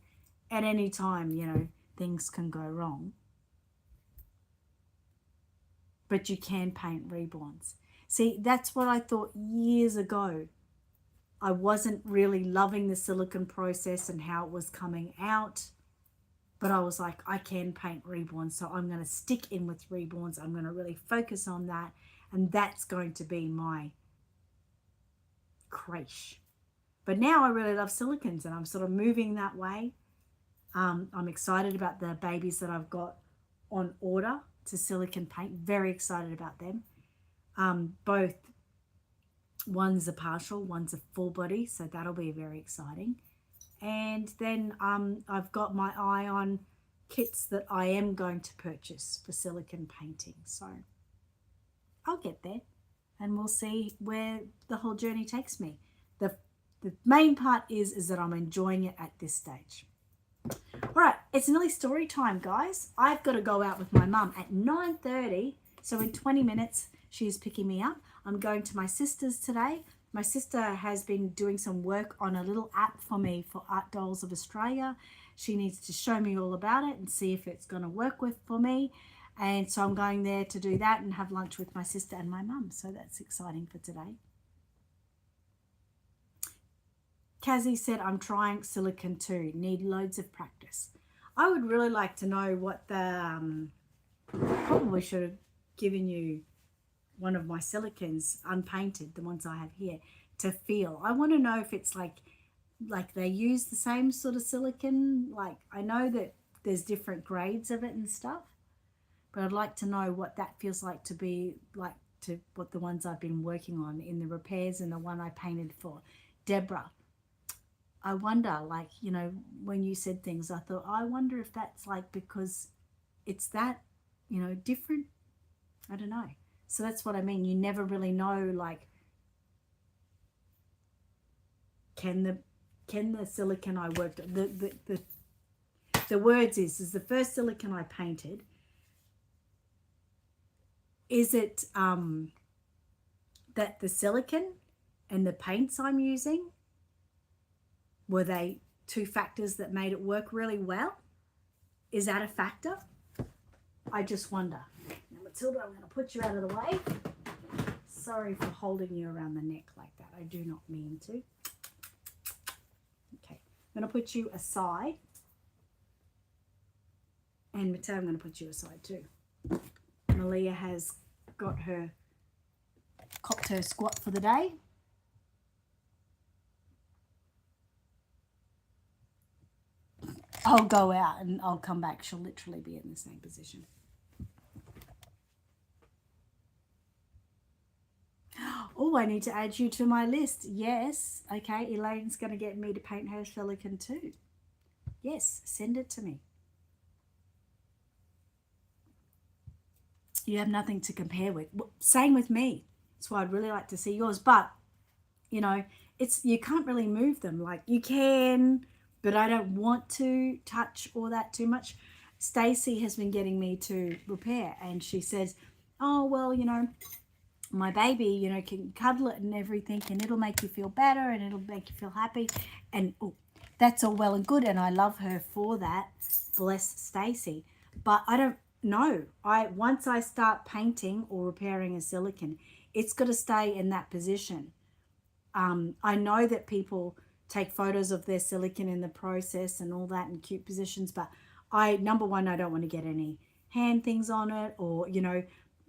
at any time, things can go wrong. But you can paint reborns. See, that's what I thought years ago. I wasn't really loving the silicone process and how it was coming out. But I was like, I can paint reborns, so I'm going to stick in with reborns. I'm going to really focus on that. And that's going to be my creche. But now I really love silicones and I'm sort of moving that way. I'm excited about the babies that I've got on order to silicone paint. Very excited about them. Both, one's a partial, one's a full body, so that'll be very exciting. And then I've got my eye on kits that I am going to purchase for silicone painting. So I'll get there and we'll see where the whole journey takes me. The main part is that I'm enjoying it at this stage. All right, it's nearly story time, guys. I've got to go out with my mum at 9:30. So in 20 minutes, she's picking me up. I'm going to my sister's today. My sister has been doing some work on a little app for me for Art Dolls of Australia. She needs to show me all about it and see if it's going to work for me. And so I'm going there to do that and have lunch with my sister and my mum. So that's exciting for today. Kazzy said, I'm trying silicone too. Need loads of practice. I would really like to know what the... probably should have given you one of my silicons unpainted, the ones I have here, to feel. I want to know if it's like they use the same sort of silicon. Like, I know that there's different grades of it and stuff, but I'd like to know what that feels like to be like, to what the ones I've been working on in the repairs and the one I painted for Deborah. I wonder, like, you know, when you said things, I thought, I wonder if that's like because it's that, you know, different. I don't know. So that's what I mean. You never really know, like, can the silicon I worked on, the words is the first silicon I painted, is it that the silicon and the paints I'm using, were they two factors that made it work really well? Is that a factor? I just wonder. Now, Matilda, I'm going to put you out of the way. Sorry for holding you around the neck like that. I do not mean to. Okay, I'm going to put you aside. And Mateo, I'm going to put you aside too. Malia has copped her squat for the day. I'll go out and I'll come back. She'll literally be in the same position. Oh, I need to add you to my list. Yes. Okay, Elaine's going to get me to paint her silicon too. Yes, send it to me. You have nothing to compare with. Same with me. That's why I'd really like to see yours. But, you know, you can't really move them. Like, you can, but I don't want to touch all that too much. Stacey has been getting me to repair, and she says, oh, well, you know, my baby, you know, can cuddle it and everything, and it'll make you feel better and it'll make you feel happy. And that's all well and good, and I love her for that. Bless Stacey. But I don't know. Once I start painting or repairing a silicon, it's got to stay in that position. I know that people take photos of their silicon in the process and all that in cute positions, but number one, I don't want to get any hand things on it, or, you know,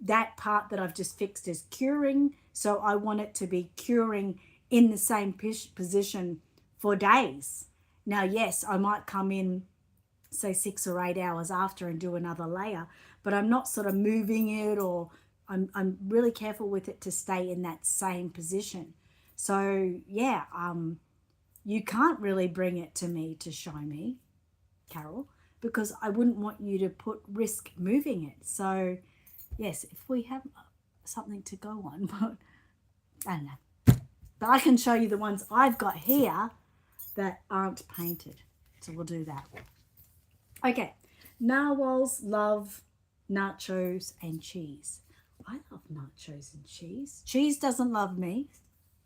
that part that I've just fixed is curing, so I want it to be curing in the same position for days. Now, yes, I might come in, say 6 or 8 hours after and do another layer, but I'm not sort of moving it, or I'm really careful with it to stay in that same position. So yeah, you can't really bring it to me to show me, Carol, because I wouldn't want you to risk moving it. So yes, if we have something to go on, but I don't know. But I can show you the ones I've got here that aren't painted. So we'll do that. Okay, narwhals love nachos and cheese. I love nachos and cheese. Cheese doesn't love me,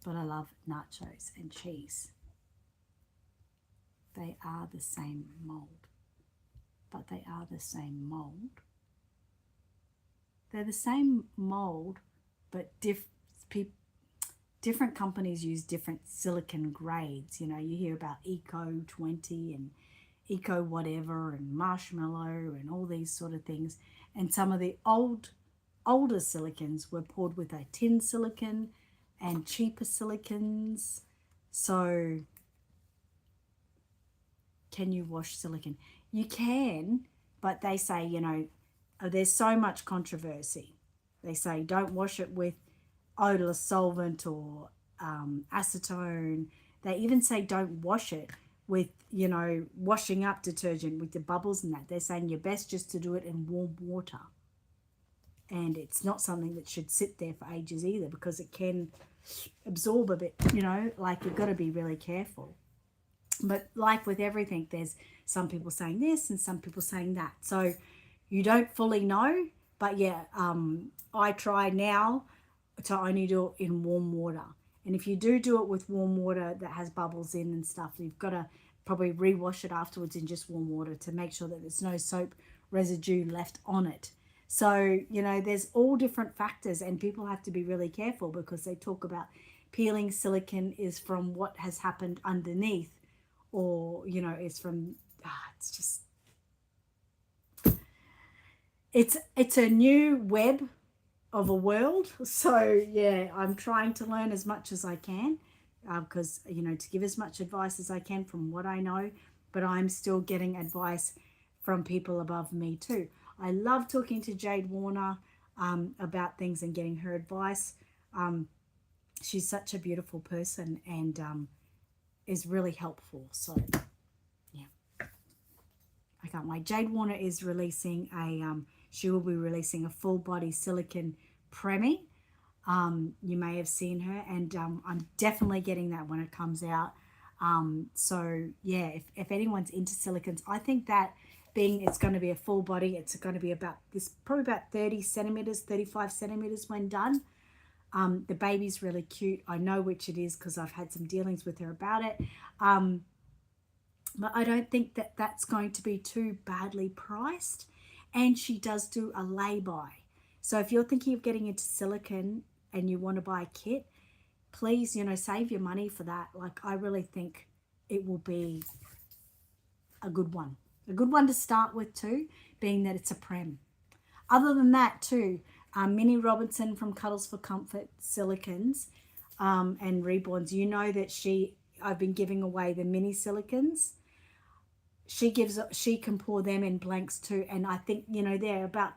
but I love nachos and cheese. They are the same mold, but they are the same mold. They're the same mold, but different companies use different silicon grades. You know, you hear about Eco 20 and Eco whatever and Marshmallow and all these sort of things. And some of the older silicons were poured with a tin silicon and cheaper silicons. So can you wash silicon? You can, but they say, you know, there's so much controversy. They say don't wash it with odorless solvent or acetone. They even say don't wash it with, you know, washing up detergent with the bubbles and that. They're saying you're best just to do it in warm water. And it's not something that should sit there for ages either, because it can absorb a bit, you know, like you've got to be really careful. But like with everything, there's some people saying this and some people saying that. So you don't fully know, but yeah, I try now to only do it in warm water. And if you do it with warm water that has bubbles in and stuff, you've got to probably rewash it afterwards in just warm water to make sure that there's no soap residue left on it. So, you know, there's all different factors, and people have to be really careful because they talk about peeling silicon is from what has happened underneath, or, you know, it's from, it's just, it's a new web of a world. So yeah, I'm trying to learn as much as I can, because you know, to give as much advice as I can from what I know, but I'm still getting advice from people above me too. I love talking to Jade Warner about things and getting her advice. She's such a beautiful person and is really helpful. So yeah, I can't wait. Jade Warner is releasing she will be releasing a full body silicone preemie. You may have seen her, and I'm definitely getting that when it comes out. So yeah, if anyone's into silicones, I think that being it's going to be a full body, it's going to be about this, probably about 30 centimeters, 35 centimeters when done. The baby's really cute. I know which it is because I've had some dealings with her about it. But I don't think that that's going to be too badly priced. And she does do a lay-by. So if you're thinking of getting into silicone and you want to buy a kit, please, you know, save your money for that. Like, I really think it will be a good one. A good one to start with too, being that it's a prem. Other than that too, Minnie Robinson from Cuddles for Comfort Silicons and Reborns, you know that I've been giving away the mini silicons. She can pour them in blanks too, and I think, you know, they're about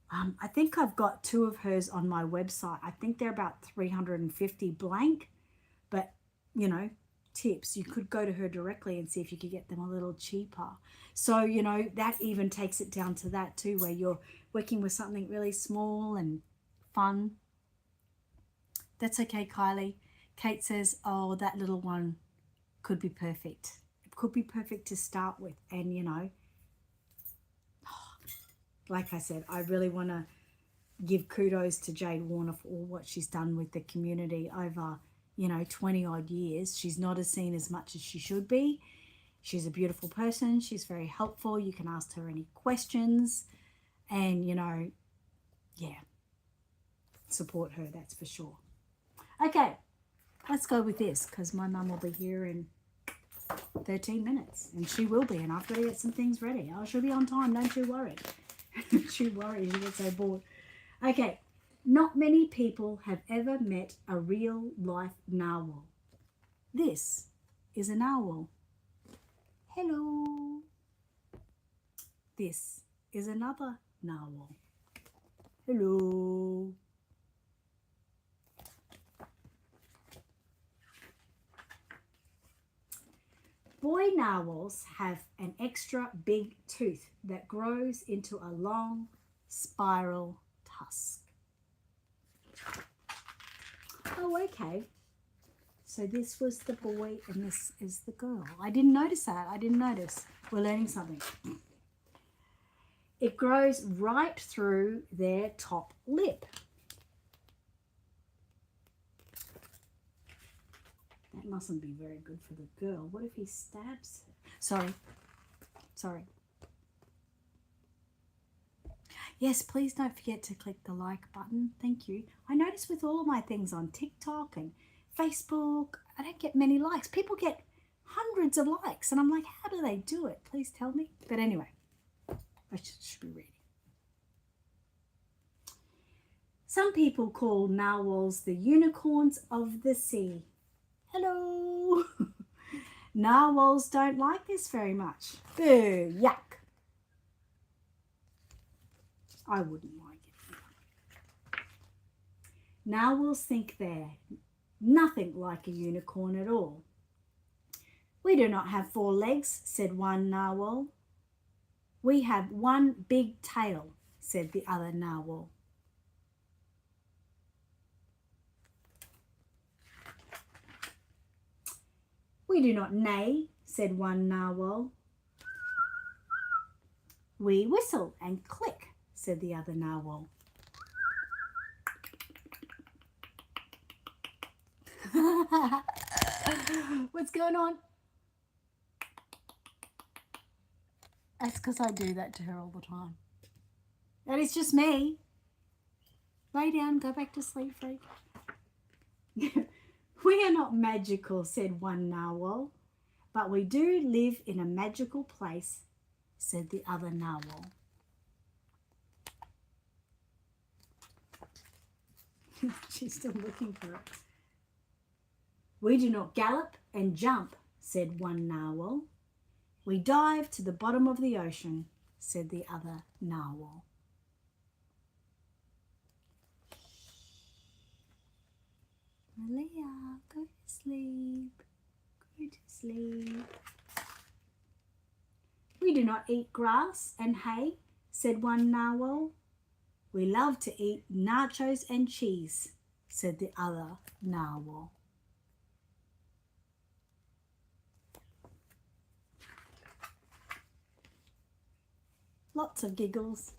I think I've got 2 of hers on my website. I think they're about 350 blank, but you know, tips, you could go to her directly and see if you could get them a little cheaper. So, you know, that even takes it down to that too, where you're working with something really small and fun. That's okay, Kylie. Kate says, oh, that little one could be perfect. It could be perfect to start with. And, you know, like I said, I really want to give kudos to Jade Warner for all what she's done with the community over, you know, 20 odd years. She's not as seen as much as she should be. She's a beautiful person. She's very helpful. You can ask her any questions and, you know, yeah, support her, that's for sure. Okay, let's go with this because my mum will be here in 13 minutes and she will be, and I've got to get some things ready. Oh, she'll be on time, don't you worry. Don't you worry, she gets so bored. Okay, not many people have ever met a real life narwhal. This is a narwhal. Hello. This is another narwhal. Hello. Boy narwhals have an extra big tooth that grows into a long spiral tusk. Oh, okay. So this was the boy and this is the girl. I didn't notice that. I didn't notice. We're learning something. It grows right through their top lip. That mustn't be very good for the girl. What if he stabs her? Sorry. Yes, please don't forget to click the like button. Thank you. I notice with all of my things on TikTok and Facebook, I don't get many likes. People get hundreds of likes and I'm like, how do they do it? Please tell me. But anyway, I should be reading. Some people call narwhals the unicorns of the sea. Hello. Narwhals don't like this very much. Boo, yuck. I wouldn't like it either. Narwhals think they're nothing like a unicorn at all. We do not have 4 legs, said one narwhal. We have one big tail, said the other narwhal. We do not neigh, said one narwhal. We whistle and click, said the other narwhal. What's going on? That's because I do that to her all the time. That is just me. Lay down, go back to sleep, freak. We are not magical, said one narwhal, but we do live in a magical place, said the other narwhal. She's still looking for it. We do not gallop and jump, said one narwhal. We dive to the bottom of the ocean, said the other narwhal. Malia, go to sleep. Go to sleep. We do not eat grass and hay, said one narwhal. We love to eat nachos and cheese, said the other narwhal. Lots of giggles.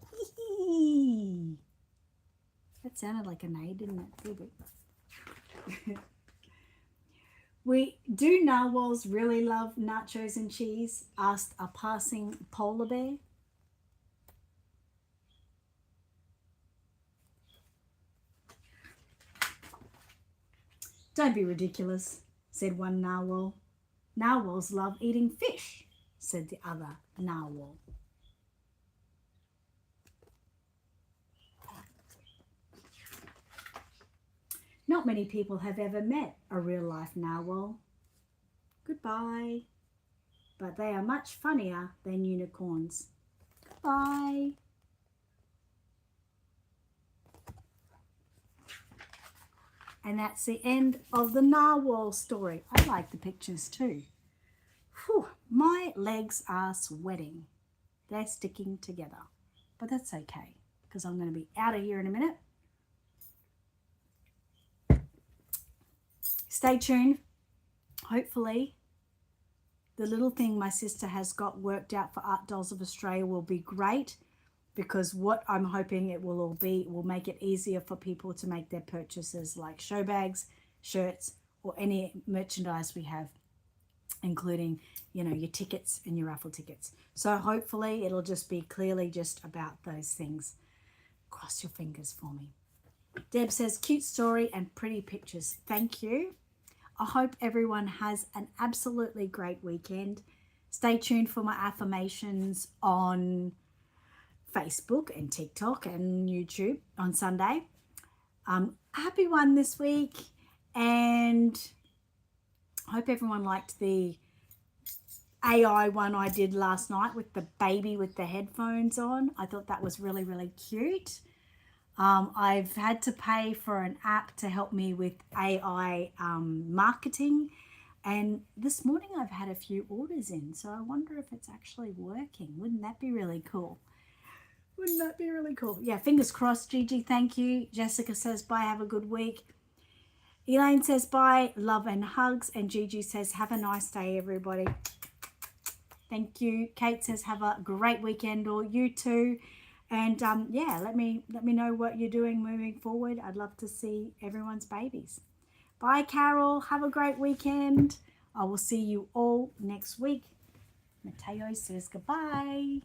That sounded like an A, didn't it? Do narwhals really love nachos and cheese? Asked a passing polar bear. Don't be ridiculous, said one narwhal. Narwhals love eating fish, said the other narwhal. Not many people have ever met a real-life narwhal. Goodbye. But they are much funnier than unicorns. Goodbye. And that's the end of the narwhal story. I like the pictures too. Whew, my legs are sweating. They're sticking together. But that's okay, because I'm going to be out of here in a minute. Stay tuned. Hopefully, the little thing my sister has got worked out for Art Dolls of Australia will be great, because what I'm hoping it will all be will make it easier for people to make their purchases, like show bags, shirts, or any merchandise we have, including, you know, your tickets and your raffle tickets. So hopefully it'll just be clearly just about those things. Cross your fingers for me. Deb says, cute story and pretty pictures. Thank you. I hope everyone has an absolutely great weekend. Stay tuned for my affirmations on Facebook and TikTok and YouTube on Sunday. Happy one this week, and I hope everyone liked the AI one I did last night with the baby with the headphones on. I thought that was really, really cute. I've had to pay for an app to help me with AI marketing, and this morning I've had a few orders in, so I wonder if it's actually working. Wouldn't that be really cool? Wouldn't that be really cool? Yeah, fingers crossed. Gigi, thank you. Jessica says bye, have a good week. Elaine says bye, love and hugs, and Gigi says have a nice day, everybody. Thank you. Kate says have a great weekend, or you too. And yeah, let me know what you're doing moving forward. I'd love to see everyone's babies. Bye, Carol. Have a great weekend. I will see you all next week. Mateo says goodbye.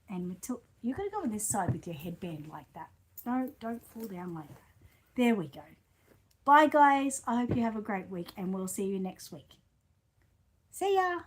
And Matilda, you got to go on this side with your headband like that. No, don't fall down like that. There we go. Bye, guys. I hope you have a great week, and we'll see you next week. See ya.